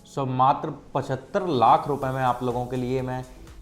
सो मात्र 75 लाख रुपए में आप लोगों के लिए मैं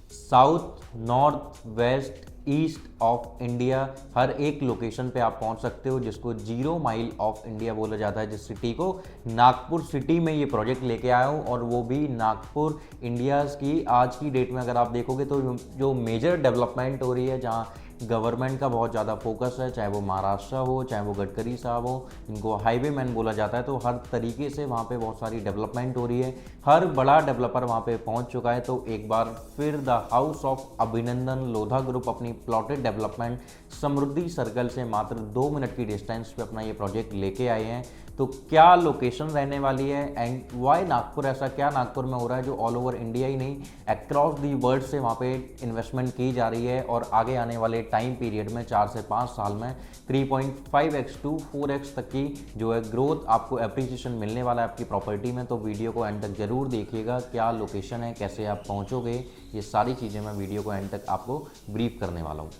south, north, west, east of India हर एक लोकेशन पे आप पहुंच सकते हो, जिसको 0 माइल ऑफ इंडिया बोला जाता है। जिस सिटी को नागपुर सिटी में ये प्रोजेक्ट लेके आया हूँ, और वो भी नागपुर इंडियाज़ की आज की डेट में अगर आप देखोगे तो जो मेजर डेवलपमेंट हो रही है, जहाँ गवर्नमेंट का बहुत ज़्यादा फोकस है, चाहे वो महाराष्ट्र हो, चाहे वो गडकरी साहब हो, इनको हाईवे मैन बोला जाता है, तो हर तरीके से वहाँ पे बहुत सारी डेवलपमेंट हो रही है। हर बड़ा डेवलपर वहाँ पे पहुँच चुका है। तो एक बार फिर the house of Abhinandan Lodha group अपनी प्लॉटेड डेवलपमेंट समृद्धि सर्कल से मात्र 2 मिनट की डिस्टेंस पे अपना ये प्रोजेक्ट लेके आए हैं। तो क्या लोकेशन रहने वाली है एंड वाई नागपुर, ऐसा क्या नागपुर में हो रहा है जो ऑल ओवर इंडिया ही नहीं अक्रॉस दी वर्ल्ड से वहाँ पे इन्वेस्टमेंट की जा रही है, और आगे आने वाले टाइम पीरियड में 4 से 5 साल में 3.5x to 4x तक की जो है ग्रोथ आपको एप्रिसिएशन मिलने वाला है आपकी प्रॉपर्टी में। तो वीडियो को एंड तक जरूर देखिएगा, क्या लोकेशन है, कैसे आप पहुँचोगे, ये सारी चीज़ें मैं वीडियो को एंड तक आपको ब्रीफ करने वाला हूँ।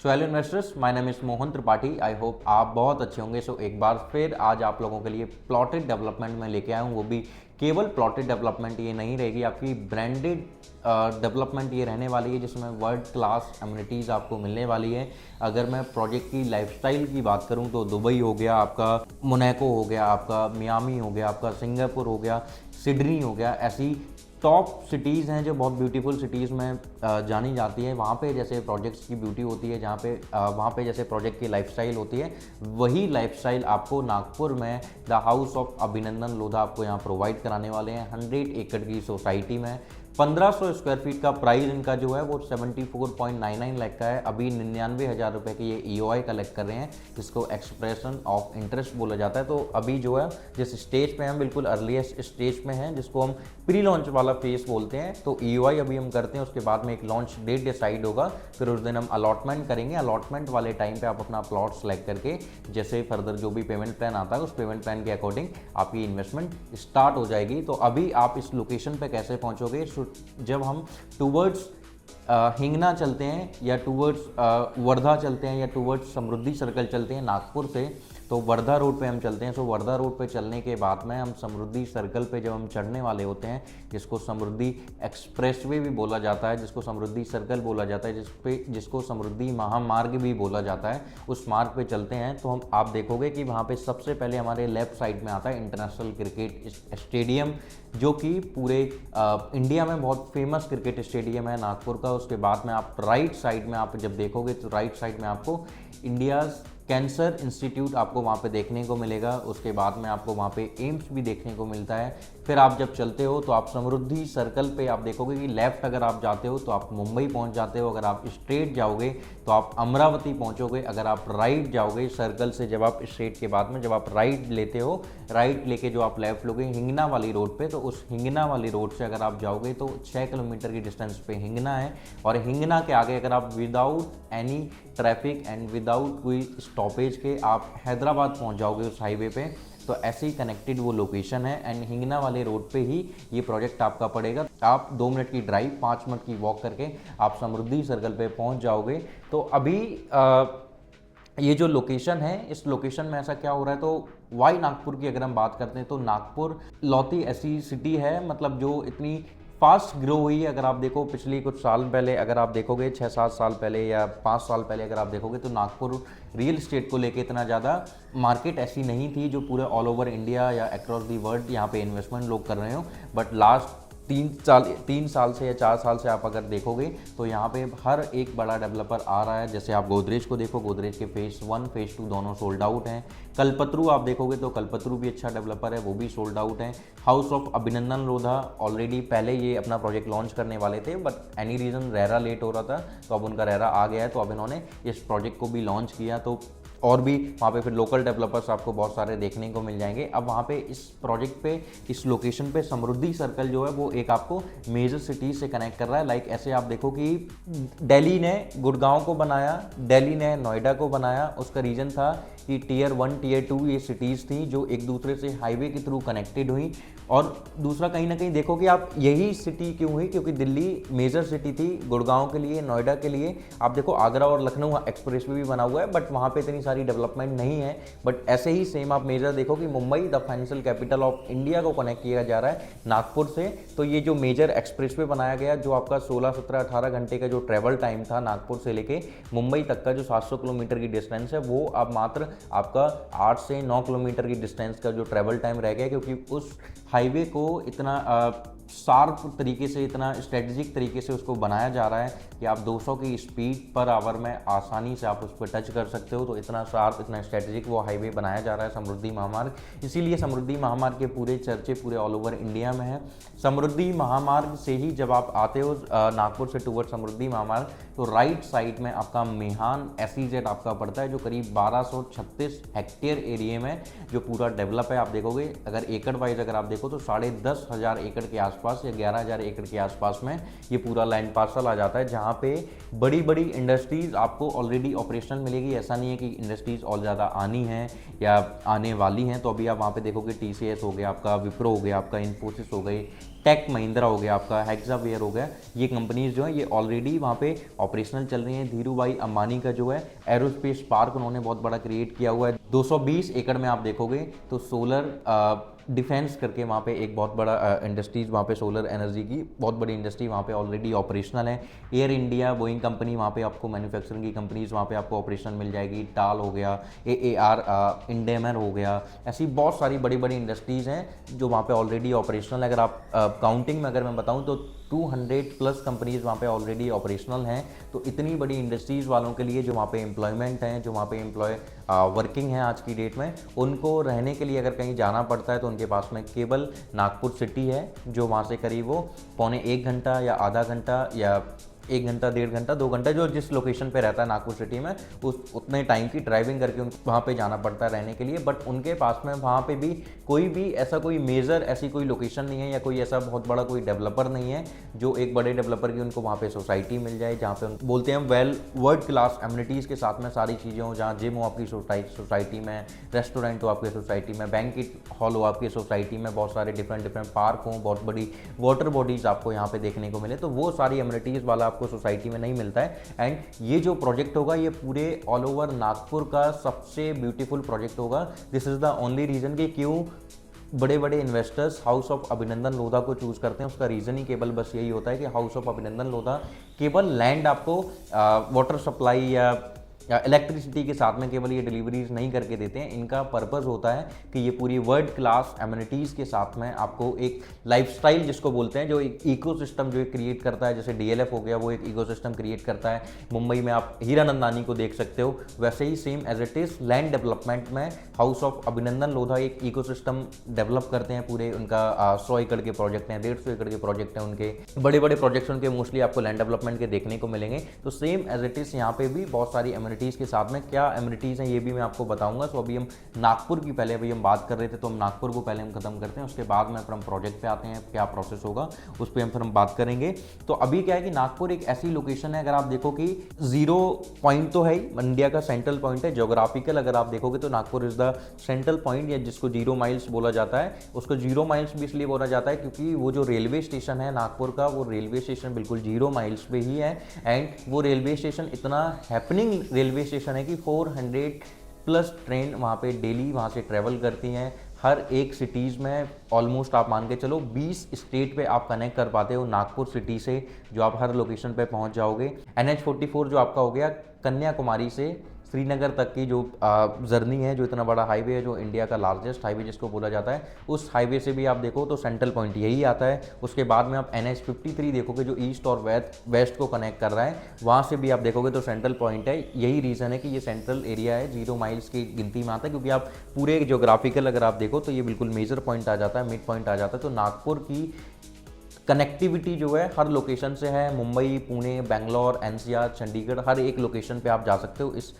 Hello investors, my name is Mohan Tripathi. I hope आप बहुत अच्छे होंगे। सो एक बार फिर आज आप लोगों के लिए प्लॉटेड डेवलपमेंट में लेके आया हूँ, वो भी केवल प्लॉटेड डेवलपमेंट ये नहीं रहेगी, आपकी ब्रांडेड डेवलपमेंट ये रहने वाली है, जिसमें वर्ल्ड क्लास एमिनिटीज़ आपको मिलने वाली है। अगर मैं प्रोजेक्ट की लाइफस्टाइल की बात करूं तो दुबई हो गया आपका, मोनाको हो गया आपका, मियामी हो गया आपका, सिंगापुर हो गया, सिडनी हो गया, ऐसी टॉप सिटीज़ हैं जो बहुत ब्यूटीफुल सिटीज़ में जानी जाती है। वहाँ पे जैसे प्रोजेक्ट्स की ब्यूटी होती है, जहाँ पे वहाँ पे जैसे प्रोजेक्ट की लाइफस्टाइल होती है, वही लाइफस्टाइल आपको नागपुर में the house of Abhinandan Lodha आपको यहाँ प्रोवाइड कराने वाले हैं। 100 एकड़ की सोसाइटी में 1500 स्क्वायर फीट का प्राइस इनका जो है वो 74.99 लाख का है। अभी 99,000 रुपये की ये EOI कलेक्ट कर रहे हैं, जिसको एक्सप्रेशन ऑफ इंटरेस्ट बोला जाता है। तो अभी जो है जिस स्टेज पे हम बिल्कुल अर्लीस्ट स्टेज में हैं, जिसको हम प्री लॉन्च वाला फेस बोलते हैं। तो EOI अभी हम करते हैं, उसके बाद में एक लॉन्च डेट डिसाइड होगा, फिर उस दिन हम अलॉटमेंट करेंगे। अलॉटमेंट वाले टाइम पे आप अपना प्लॉट सेलेक्ट करके जैसे फर्दर जो भी पेमेंट प्लान आता है, उस पेमेंट प्लान के अकॉर्डिंग आपकी इन्वेस्टमेंट स्टार्ट हो जाएगी। तो अभी आप इस लोकेशन पे कैसे पहुंचोगे? जब हम टूवर्ड्स हिंगना चलते हैं, या टूवर्ड्स वर्धा चलते हैं, या टूवर्ड्स समृद्धि सर्कल चलते हैं नागपुर से, तो वर्धा रोड पे हम चलते हैं। सो वर्धा रोड पे चलने के बाद में हम समृद्धि सर्कल पे जब हम चढ़ने वाले होते हैं, जिसको समृद्धि एक्सप्रेसवे भी बोला जाता है, जिसको समृद्धि सर्कल बोला जाता है, जिसको समृद्धि महामार्ग भी बोला जाता है, उस मार्ग पे चलते हैं तो आप देखोगे कि वहाँ पे सबसे पहले हमारे लेफ्ट साइड में आता है इंटरनेशनल क्रिकेट स्टेडियम, जो कि पूरे इंडिया में बहुत फेमस क्रिकेट स्टेडियम है नागपुर का। उसके बाद में आप राइट साइड में आप जब देखोगे तो राइट साइड में आपको इंडियाज़ कैंसर इंस्टीट्यूट आपको वहाँ पे देखने को मिलेगा। उसके बाद में आपको वहाँ पे एम्स भी देखने को मिलता है। फिर आप जब चलते हो तो आप समृद्धि सर्कल पे आप देखोगे कि लेफ़्ट अगर आप जाते हो तो आप मुंबई पहुँच जाते हो, अगर आप स्ट्रेट जाओगे तो आप अमरावती पहुँचोगे, अगर आप राइट जाओगे सर्कल से, जब आप स्ट्रेट के बाद में जब आप राइट लेते हो, राइट लेके जो आप लेफ़्ट लोगे हिंगना वाली रोड पे, तो उस हिंगना वाली रोड से अगर आप जाओगे तो 6 किलोमीटर की डिस्टेंस पे हिंगना है। और हिंगना के आगे अगर आप without any traffic and without कोई स्टॉपेज के आप हैदराबाद पहुंच जाओगे उस हाईवे पे। तो ऐसे ही कनेक्टेड वो लोकेशन है, एंड हिंगना वाले रोड पे ही ये प्रोजेक्ट आपका पड़ेगा। आप 2 मिनट की ड्राइव, 5 मिनट की वॉक करके आप समृद्धि सर्कल पे पहुंच जाओगे। तो अभी ये जो लोकेशन है, इस लोकेशन में ऐसा क्या हो रहा है, तो वाई नागपुर की अगर हम बात करते हैं तो नागपुर लौती ऐसी सिटी है, मतलब जो इतनी फास्ट ग्रो हुई है। अगर आप देखो पिछली कुछ साल पहले, अगर आप देखोगे 6-7 साल पहले या 5 साल पहले अगर आप देखोगे, तो नागपुर रियल एस्टेट को लेके इतना ज़्यादा मार्केट ऐसी नहीं थी जो पूरे ऑल ओवर इंडिया या अक्रॉस दी वर्ल्ड यहाँ पे इन्वेस्टमेंट लोग कर रहे हो। बट लास्ट 3 साल से या 4 साल से आप अगर देखोगे तो यहाँ पे हर एक बड़ा डेवलपर आ रहा है। जैसे आप गोदरेज को देखो, गोदरेज के फेज़ 1 फेज़ 2 दोनों सोल्ड आउट हैं। कल्पतरू आप देखोगे तो कल्पतरू भी अच्छा डेवलपर है, वो भी सोल्ड आउट है। House of Abhinandan Lodha already पहले ये अपना प्रोजेक्ट लॉन्च करने वाले थे, but any reason RERA late हो रहा था, तो अब उनका रेरा आ गया है, तो अब इन्होंने इस प्रोजेक्ट को भी लॉन्च किया। तो और भी वहाँ पे फिर लोकल डेवलपर्स आपको बहुत सारे देखने को मिल जाएंगे। अब वहाँ पे इस प्रोजेक्ट पे, इस लोकेशन पे समृद्धि सर्कल जो है वो एक आपको मेजर सिटीज़ से कनेक्ट कर रहा है। लाइक ऐसे आप देखो कि दिल्ली ने गुड़गांव को बनाया, दिल्ली ने नोएडा को बनाया। उसका रीज़न था कि Tier 1 Tier 2 ये सिटीज़ थी जो एक दूसरे से हाईवे के थ्रू कनेक्टेड हुई। और दूसरा कहीं ना कहीं देखो कि आप यही सिटी क्यों हुई, क्योंकि दिल्ली मेजर सिटी थी गुड़गांव के लिए, नोएडा के लिए। आप देखो आगरा और लखनऊ एक्सप्रेस भी बना हुआ है, बट वहाँ पे इतनी सारी डेवलपमेंट नहीं है। बट ऐसे ही सेम आप मेजर देखो कि Mumbai the financial capital of India को कनेक्ट किया जा रहा है नागपुर से। तो ये जो मेजर एक्सप्रेस वे बनाया गया, जो आपका 16, 17, 18 घंटे का जो ट्रैवल टाइम था नागपुर से लेके मुंबई तक का, जो 700 किलोमीटर की डिस्टेंस है, वो अब मात्र आपका 8 से 9 किलोमीटर की डिस्टेंस का जो ट्रैवल टाइम रह गया, क्योंकि उस हाईवे को इतना शार्प तरीके से, इतना स्ट्रेटेजिक तरीके से उसको बनाया जा रहा है कि आप 200 की स्पीड पर आवर में आसानी से आप उस पर टच कर सकते हो। तो इतना शार्प, इतना स्ट्रेटेजिक वो हाईवे बनाया जा रहा है समृद्धि महामार्ग। इसीलिए समृद्धि महामार्ग के पूरे चर्चे पूरे ऑल ओवर इंडिया में है। समृद्धि महामार्ग से ही जब आप आते हो नागपुर से टूवर्ड समृद्धि महामार्ग, तो राइट साइड में आपका मेहान SEZ आपका पड़ता है, जो करीब 1236 हेक्टेयर एरिया में जो पूरा डेवलप है। आप देखोगे अगर एकड़ वाइज अगर आप देखो तो 10,500 एकड़ के आसपास या 11,000 एकड़ के आसपास में ये पूरा लैंड पार्सल आ जाता है, जहाँ पे बड़ी बड़ी इंडस्ट्रीज आपको ऑलरेडी ऑपरेशनल मिलेगी। ऐसा नहीं है कि इंडस्ट्रीज और ज़्यादा आनी है या आने वाली हैं। तो अभी आप वहाँ पे देखोगे TCS हो गया आपका, विप्रो हो गया आपका, इन्फोसिस हो गई, टेक महिंद्रा हो गया आपका, हेक्सावेयर हो गया, ये कंपनीज जो है ये ऑलरेडी वहाँ पे ऑपरेशनल चल रही हैं। धीरू भाई अंबानी का जो है एरोस्पेस पार्क उन्होंने बहुत बड़ा क्रिएट किया हुआ है। 220 एकड़ में आप देखोगे तो सोलर डिफेंस करके वहाँ पे एक बहुत बड़ा इंडस्ट्रीज, वहाँ पे सोलर एनर्जी की बहुत बड़ी इंडस्ट्री वहाँ पे ऑलरेडी ऑपरेशनल है। एयर इंडिया, बोइंग कंपनी, वहाँ पे आपको मैन्युफैक्चरिंग की कंपनीज वहाँ पे आपको ऑपरेशनल मिल जाएगी। टाल हो गया, AAR, इंडेमर हो गया, ऐसी बहुत सारी बड़ी बड़ी इंडस्ट्रीज़ हैं जो वहाँ पे ऑलरेडी ऑपरेशनल है। अगर आप काउंटिंग में अगर मैं बताऊँ तो 200+ कंपनीज वहाँ पे ऑलरेडी ऑपरेशनल हैं। तो इतनी बड़ी इंडस्ट्रीज़ वालों के लिए जो वहाँ पे एम्प्लॉयमेंट हैं, जो वहाँ पे एम्प्लॉय वर्किंग है आज की डेट में, उनको रहने के लिए अगर कहीं जाना पड़ता है तो उनके पास में केवल नागपुर सिटी है, जो वहाँ से करीब वो पौने 1 घंटा या आधा घंटा या 1 घंटा, 1.5 घंटा, 2 घंटा, जो जिस लोकेशन पे रहता है नागपुर सिटी में, उस उतने टाइम की ड्राइविंग करके उनको वहाँ पे जाना पड़ता है रहने के लिए। बट उनके पास में वहाँ पे भी कोई भी ऐसा कोई मेजर ऐसी कोई लोकेशन नहीं है या कोई ऐसा बहुत बड़ा कोई डेवलपर नहीं है जो एक बड़े डेवलपर की उनको वहाँ पे सोसाइटी मिल जाए, जहाँ पे बोलते हैं वेल वर्ल्ड क्लास एमिनिटीज़ के साथ में सारी चीज़ें हो, जहाँ जिम हो आपकी सोसाइटी में, रेस्टोरेंट हो आपकी सोसाइटी में, बैंकेट हॉल हो आपकी सोसाइटी में, बहुत सारे डिफरेंट पार्क हों, बहुत बड़ी वाटर बॉडीज़ आपको यहाँ पे देखने को मिले। तो वो सारी एमिनिटीज़ वाला आपको सोसाइटी में नहीं मिलता है। एंड ये जो प्रोजेक्ट होगा ये पूरे ऑल ओवर नागपुर का सबसे ब्यूटीफुल प्रोजेक्ट होगा। This is the only reason कि क्यों बड़े बड़े investors house of Abhinandan Lodha को चूज़ करते हैं। उसका रीज़न ही केवल बस यही होता है कि हाउस ऑफ अभिनंदन लोधा केवल लैंड आपको वाटर सप्लाई या इलेक्ट्रिसिटी के साथ में केवल ये डिलीवरीज नहीं करके देते हैं। इनका पर्पस होता है कि ये पूरी वर्ल्ड क्लास एमिनिटीज़ के साथ में आपको एक लाइफस्टाइल जिसको बोलते हैं, जो एक इकोसिस्टम जो एक क्रिएट करता है, जैसे DLF हो गया वो एक इकोसिस्टम क्रिएट करता है। मुंबई में आप हीरानंदानी को देख सकते हो, वैसे ही same as it is land development में हाउस ऑफ अभिनंदन लोधा एक इकोसिस्टम डेवलप करते हैं पूरे। उनका 100 एकड़ के प्रोजेक्ट हैं, 150 एकड़ के प्रोजेक्ट हैं, उनके बड़े बड़े प्रोजेक्ट्स उनके मोस्टली आपको लैंड डेवलपमेंट के देखने को मिलेंगे। तो सेम एज इट इज़ यहाँ पे भी बहुत सारी एमिनिटीज़ के साथ में, क्या एमिनिटीज़ हैं ये भी मैं आपको बताऊंगा। तो अभी हम नागपुर की पहले अभी हम बात कर रहे थे, तो हम नागपुर को पहले हम खत्म करते हैं, उसके बाद में फिर हम प्रोजेक्ट पे आते हैं, क्या प्रोसेस होगा उस पर हम बात करेंगे। तो अभी क्या है कि नागपुर एक ऐसी लोकेशन है, अगर आप देखो कि 0 पॉइंट तो है ही, इंडिया का सेंट्रल पॉइंट है ज्योग्राफिकल। अगर आप देखोगे तो Nagpur is the central point, या जिसको 0 माइल्स बोला जाता है। उसको 0 माइल्स भी इसलिए बोला जाता है क्योंकि वो जो रेलवे स्टेशन है नागपुर का, वो रेलवे स्टेशन बिल्कुल 0 माइल्स पे ही है। एंड वो रेलवे स्टेशन इतना हैपनिंग रेलवे स्टेशन है कि 400+ ट्रेन वहाँ पे डेली वहाँ से ट्रैवल करती हैं। हर एक सिटीज़ में ऑलमोस्ट आप मान के चलो 20 स्टेट पे आप कनेक्ट कर पाते हो नागपुर सिटी से, जो आप हर लोकेशन पे पहुँच जाओगे। NH44 जो आपका हो गया कन्याकुमारी से श्रीनगर तक की जो जर्नी है, जो इतना बड़ा हाईवे है, जो इंडिया का लार्जेस्ट हाईवे जिसको बोला जाता है, उस हाईवे से भी आप देखो तो सेंट्रल पॉइंट यही आता है। उसके बाद में आप NH53 देखोगे जो ईस्ट और वेस्ट को कनेक्ट कर रहा है, वहाँ से भी आप देखोगे तो सेंट्रल पॉइंट है। यही रीज़न है कि ये सेंट्रल एरिया है, 0 माइल्स की गिनती में आता है, क्योंकि आप पूरे ज्योग्राफिकल अगर आप देखो तो ये बिल्कुल मेजर पॉइंट आ जाता है, मिड पॉइंट आ जाता है। तो नागपुर की कनेक्टिविटी जो है हर लोकेशन से है, मुंबई, पुणे, बेंगलोर, NCR, चंडीगढ़, हर एक लोकेशन पे आप जा सकते हो इस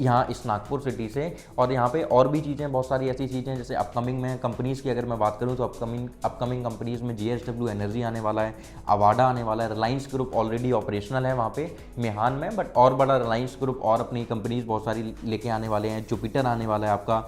यहाँ इस नागपुर सिटी से। और यहाँ पे और भी चीज़ें, बहुत सारी ऐसी चीज़ें जैसे अपकमिंग में कंपनीज़ की अगर मैं बात करूँ तो अपकमिंग कंपनीज़ में JSW एनर्जी आने वाला है, अवाडा आने वाला है, रिलायंस ग्रुप ऑलरेडी ऑपरेशनल है वहाँ पे मेहान में, बट और बड़ा रिलायंस ग्रुप और अपनी कंपनीज़ बहुत सारी लेके आने वाले हैं। जुपिटर आने वाला है आपका,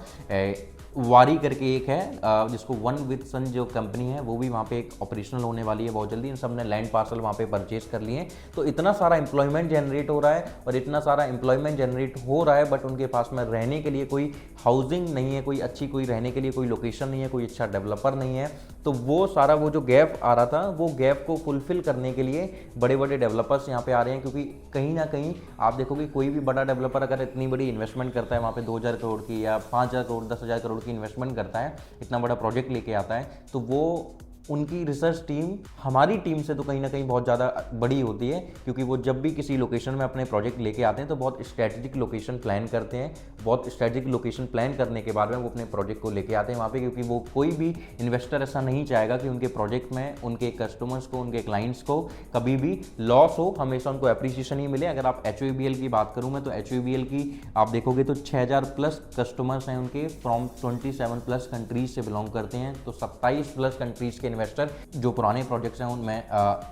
वारी करके एक है जिसको वन विद सन जो कंपनी है वो भी वहाँ पे एक ऑपरेशनल होने वाली है बहुत जल्दी। इन सब ने लैंड पार्सल वहाँ पे परचेज कर लिए हैं। तो इतना सारा एम्प्लॉयमेंट जनरेट हो रहा है और इतना सारा एम्प्लॉयमेंट जनरेट हो रहा है, बट उनके पास में रहने के लिए कोई हाउसिंग नहीं है, कोई अच्छी कोई रहने के लिए कोई लोकेशन नहीं है, कोई अच्छा डेवलपर नहीं है। तो वो सारा वो जो गैप आ रहा था वो गैप को फुलफिल करने के लिए बड़े बड़े डेवलपर्स यहाँ पे आ रहे हैं, क्योंकि कहीं ना कहीं आप देखोगे कोई भी बड़ा डेवलपर अगर इतनी बड़ी इन्वेस्टमेंट करता है वहाँ पे 2000 करोड़ की या 5000 करोड़ 10,000 करोड़ की इन्वेस्टमेंट करता है, इतना बड़ा प्रोजेक्ट लेके आता है, तो वो उनकी रिसर्च टीम हमारी टीम से तो कहीं ना कहीं बहुत ज़्यादा बड़ी होती है, क्योंकि वो जब भी किसी लोकेशन में अपने प्रोजेक्ट लेके आते हैं तो बहुत स्ट्रैटेजिक लोकेशन प्लान करते हैं। बहुत स्ट्रैटेजिक लोकेशन प्लान करने के बाद में वो अपने प्रोजेक्ट को लेके आते हैं वहाँ पे, क्योंकि वो कोई भी इन्वेस्टर ऐसा नहीं चाहेगा कि उनके प्रोजेक्ट में उनके कस्टमर्स को, उनके क्लाइंट्स को कभी भी लॉस हो, हमेशा उनको एप्रिसिएशन ही मिले। अगर आप HUABL की बात करूँ मैं तो HUABL की आप देखोगे तो 6000 प्लस कस्टमर्स हैं उनके, फ्रॉम 27 प्लस कंट्रीज से बिलोंग करते हैं। तो 27 प्लस कंट्रीज के इन्वेस्टर जो पुराने प्रोजेक्ट्स हैं उनमें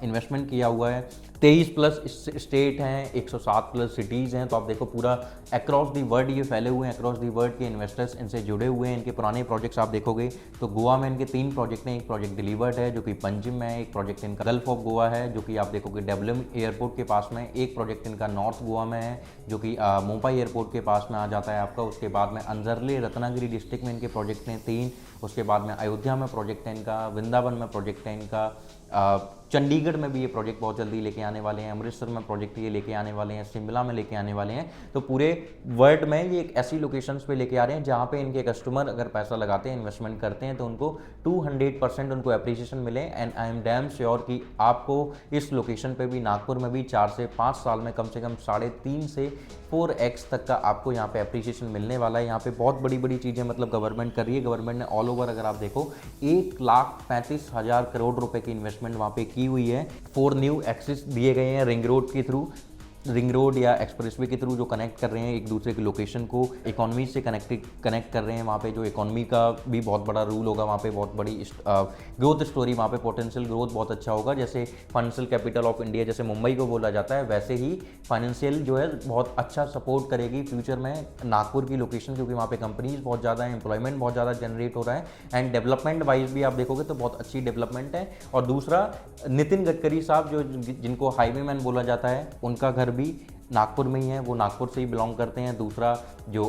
इन्वेस्टमेंट किया हुआ है। 23 प्लस स्टेट हैं, 107 प्लस सिटीज़ हैं। तो आप देखो पूरा अक्रॉस दी वर्ल्ड ये फैले हुए हैं, अक्रॉस दी वर्ल्ड के इन्वेस्टर्स इनसे जुड़े हुए हैं। इनके पुराने प्रोजेक्ट्स आप देखोगे तो गोवा में इनके 3 प्रोजेक्ट हैं, एक प्रोजेक्ट डिलीवर्ड है जो कि पंजिम में है, एक प्रोजेक्ट इनका गल्फ ऑफ गोवा है जो कि आप देखोगे डेवलम एयरपोर्ट के पास में, एक प्रोजेक्ट इनका नॉर्थ गोवा में है जो कि मुंबई एयरपोर्ट के पास में आ जाता है आपका। उसके बाद में अंजरले रत्नागिरी डिस्ट्रिक्ट में इनके प्रोजेक्ट हैं 3, उसके बाद में अयोध्या में प्रोजेक्ट है इनका, वृंदावन में प्रोजेक्ट है इनका, चंडीगढ़ में भी ये प्रोजेक्ट बहुत जल्दी लेके आने वाले हैं, अमृतसर में प्रोजेक्ट ये लेके आने वाले हैं, शिमला में लेके आने वाले हैं। तो पूरे वर्ल्ड में ये एक ऐसी लोकेशंस पे लेके आ रहे हैं जहाँ पे इनके कस्टमर अगर पैसा लगाते हैं, इन्वेस्टमेंट करते हैं तो उनको 200% उनको एप्रिसिएशन मिले। And I am damn sure कि आपको इस लोकेशन पे भी, नागपुर में भी 4 से 5 साल में कम से कम 3.5 से 4x तक का आपको यहाँ पे एप्रिसिएशन मिलने वाला है। यहाँ पे बहुत बड़ी बड़ी चीज़ें मतलब गवर्नमेंट कर रही है। गवर्नमेंट ने ऑल ओवर अगर आप देखो 1,35,000 करोड़ रुपए की इन्वेस्टमेंट वहाँ पे की हुई है। 4 न्यू एक्सिस दिए गए हैं रिंग रोड के थ्रू, रिंग रोड या एक्सप्रेसवे के थ्रू जो कनेक्ट कर रहे हैं एक दूसरे की लोकेशन को, इकोनॉमी से कनेक्ट कर रहे हैं। वहाँ पे जो इकोनॉमी का भी बहुत बड़ा रूल होगा, वहाँ पे बहुत बड़ी ग्रोथ स्टोरी, वहाँ पे पोटेंशियल ग्रोथ बहुत अच्छा होगा। जैसे फाइनेंशियल कैपिटल ऑफ इंडिया जैसे मुंबई को बोला जाता है, वैसे ही फाइनेंशियल जो है बहुत अच्छा सपोर्ट करेगी फ्यूचर में नागपुर की लोकेशन, क्योंकि वहाँ पे कंपनीज बहुत ज़्यादा है, एम्प्लॉयमेंट बहुत ज़्यादा जनरेट हो रहा है। एंड डेवलपमेंट वाइज भी आप देखोगे तो बहुत अच्छी डेवलपमेंट है। और दूसरा, नितिन गडकरी साहब जो जिनको हाईवे मैन बोला जाता है, उनका घर भी नागपुर में ही है, वो नागपुर से ही बिलोंग करते हैं। दूसरा जो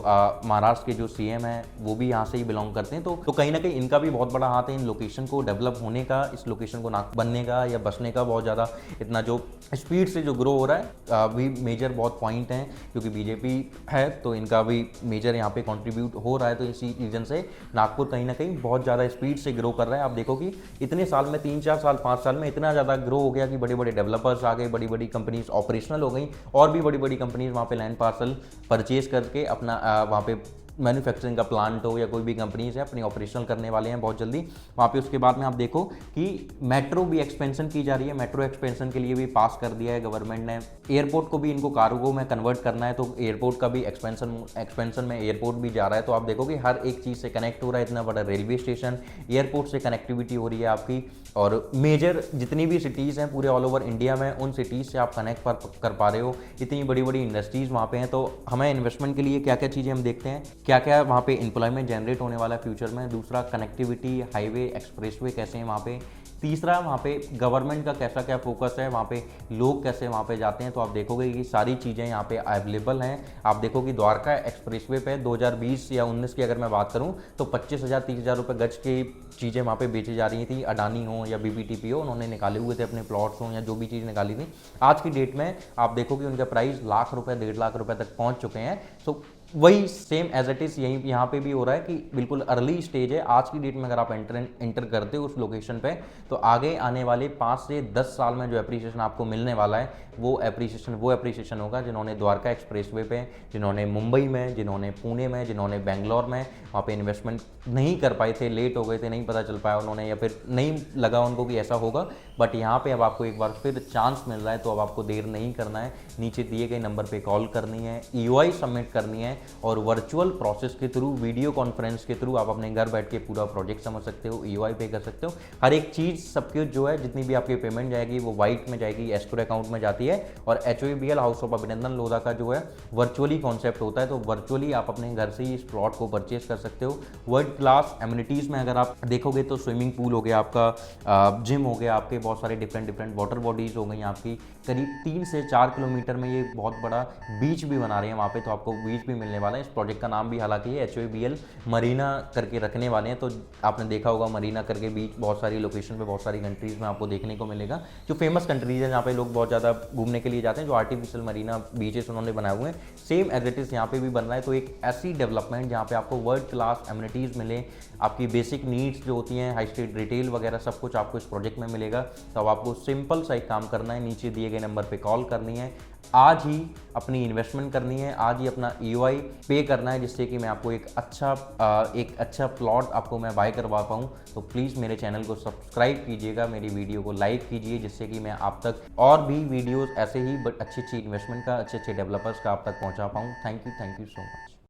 महाराष्ट्र के जो CM हैं वो भी यहाँ से ही बिलोंग करते हैं। तो कहीं ना कहीं इनका भी बहुत बड़ा हाथ है इन लोकेशन को डेवलप होने का, इस लोकेशन को बनने का या बसने का। बहुत ज़्यादा इतना जो स्पीड से जो ग्रो हो रहा है भी मेजर बहुत पॉइंट हैं, क्योंकि BJP है तो इनका भी मेजर यहाँ पे कंट्रीब्यूट हो रहा है। तो इसी रीजन से नागपुर कहीं ना कहीं बहुत ज़्यादा स्पीड से ग्रो कर रहा है। आप देखो कि इतने साल में 3-4 साल 5 साल में इतना ज़्यादा ग्रो हो गया कि बड़े बड़े डेवलपर्स आ गए, बड़ी बड़ी कंपनीज ऑपरेशनल हो गई और भी बड़ी बड़ी कंपनीज वहाँ पे लैंड पार्सल परचेज करके अपना वहाँ पे मैन्युफैक्चरिंग का प्लांट हो या कोई भी कंपनीज है अपनी ऑपरेशनल करने वाले हैं बहुत जल्दी वहाँ पे। उसके बाद में आप देखो कि मेट्रो भी एक्सपेंशन की जा रही है, मेट्रो एक्सपेंशन के लिए भी पास कर दिया है गवर्नमेंट ने। एयरपोर्ट को भी इनको कार्गो में कन्वर्ट करना है, तो एयरपोर्ट का भी एक्सपेंशन में एयरपोर्ट भी जा रहा है। तो आप देखो कि हर एक चीज़ से कनेक्ट हो रहा है, इतना बड़ा रेलवे स्टेशन, एयरपोर्ट से कनेक्टिविटी हो रही है आपकी। और मेजर जितनी भी सिटीज़ हैं पूरे ऑल ओवर इंडिया में, उन सिटीज़ से आप कनेक्ट कर पा रहे हो। इतनी बड़ी बड़ी इंडस्ट्रीज़ वहाँ पे हैं। तो हमें इन्वेस्टमेंट के लिए क्या क्या चीज़ें हम देखते हैं, क्या क्या वहाँ पे एम्प्लॉयमेंट जनरेट होने वाला है फ्यूचर में। दूसरा, कनेक्टिविटी, हाईवे, एक्सप्रेसवे कैसे हैं वहाँ पे। तीसरा, वहाँ पे गवर्नमेंट का कैसा क्या फोकस है, वहाँ पे लोग कैसे वहाँ पे जाते हैं। तो आप देखोगे कि सारी चीज़ें यहाँ पे अवेलेबल हैं। आप देखो कि द्वारका एक्सप्रेसवे पे 2020 या 19 की अगर मैं बात करूँ तो 25,000-30,000 रुपये गज की चीज़ें वहाँ पे बेची जा रही थी। अडानी हो या BBTP हो, उन्होंने निकाले हुए थे अपने प्लॉट्स हो या जो भी चीज़ निकाली थी। आज की डेट में आप देखो कि उनका प्राइस लाख रुपये 1.5 लाख रुपये तक पहुँच चुके हैं। सो वही सेम एज इट इज़ यहीं यहाँ पे भी हो रहा है कि बिल्कुल अर्ली स्टेज है। आज की डेट में अगर आप एंटर करते हो उस लोकेशन पे तो आगे आने वाले 5 से 10 साल में जो एप्रिसिएशन आपको मिलने वाला है वो एप्रिसिएशन होगा जिन्होंने द्वारका एक्सप्रेसवे पे, जिन्होंने मुंबई में, जिन्होंने पुणे में, जिन्होंने बेंगलोर में वहाँ पे इन्वेस्टमेंट नहीं कर पाए थे, लेट हो गए थे, नहीं पता चल पाया उन्होंने या फिर नहीं लगा उनको कि ऐसा होगा। बट यहाँ पे अब आपको एक बार फिर चांस मिल रहा है, तो अब आपको देर नहीं करना है। नीचे दिए गए नंबर पर कॉल करनी है, EOI सबमिट करनी है और वर्चुअल प्रोसेस के थ्रू, वीडियो कॉन्फ्रेंस के थ्रू आप अपने घर बैठ के पूरा प्रोजेक्ट समझ सकते हो, ईओआई पे कर सकते हो। हर एक चीज़ सबके जो है, जितनी भी आपकी पेमेंट जाएगी वो वाइट में जाएगी, एस्क्रो अकाउंट में जाती है। और HOABL house of Abhinandan Lodha का जो है वर्चुअली कॉन्सेप्ट होता है, तो वर्चुअली आप अपने घर से ही इस प्लॉट को परचेज कर सकते हो। वर्ल्ड क्लास एमिनिटीज़ में अगर आप देखोगे तो स्विमिंग पूल हो गया आपका, जिम हो गया आपके, बहुत सारे डिफरेंट वाटर बॉडीज़ हो गई आपकी। करीब 3 से 4 किलोमीटर में ये बहुत बड़ा बीच भी बना रहे हैं वहाँ पे, तो आपको बीच भी मिलने वाला है। इस प्रोजेक्ट का नाम भी हालांकि HOABL मरीना करके रखने वाले हैं। तो आपने देखा होगा मरीना करके बीच बहुत सारी लोकेशन पे, बहुत सारी कंट्रीज़ में आपको देखने को मिलेगा। जो फेमस कंट्रीज़ हैं जहाँ पे लोग बहुत ज़्यादा घूमने के लिए जाते हैं, जो आर्टिफिशियल मरीना बीचेस उन्होंने बनाए हुए हैं, सेम एज इट इज़ यहाँ पे भी बन रहा है। तो एक ऐसी डेवलपमेंट जहाँ पे आपको वर्ल्ड क्लास एमिनिटीज़ मिले, आपकी बेसिक नीड्स जो होती हैं, हाई स्ट्रीट रिटेल वगैरह सब कुछ आपको इस प्रोजेक्ट में मिलेगा। तो अब आपको सिंपल सा एक काम करना है, नीचे दिए गए नंबर पे कॉल करनी है, आज ही अपनी इन्वेस्टमेंट करनी है, आज ही अपना EOI पे करना है, जिससे कि मैं आपको एक अच्छा प्लॉट आपको मैं बाय करवा पाऊँ। तो प्लीज़ मेरे चैनल को सब्सक्राइब कीजिएगा, मेरी वीडियो को लाइक कीजिए, जिससे कि मैं आप तक और भी वीडियोज़ ऐसे ही बट अच्छी इन्वेस्टमेंट का, अच्छे डेवलपर्स का आप तक पहुँचा पाऊँ। Thank you so much.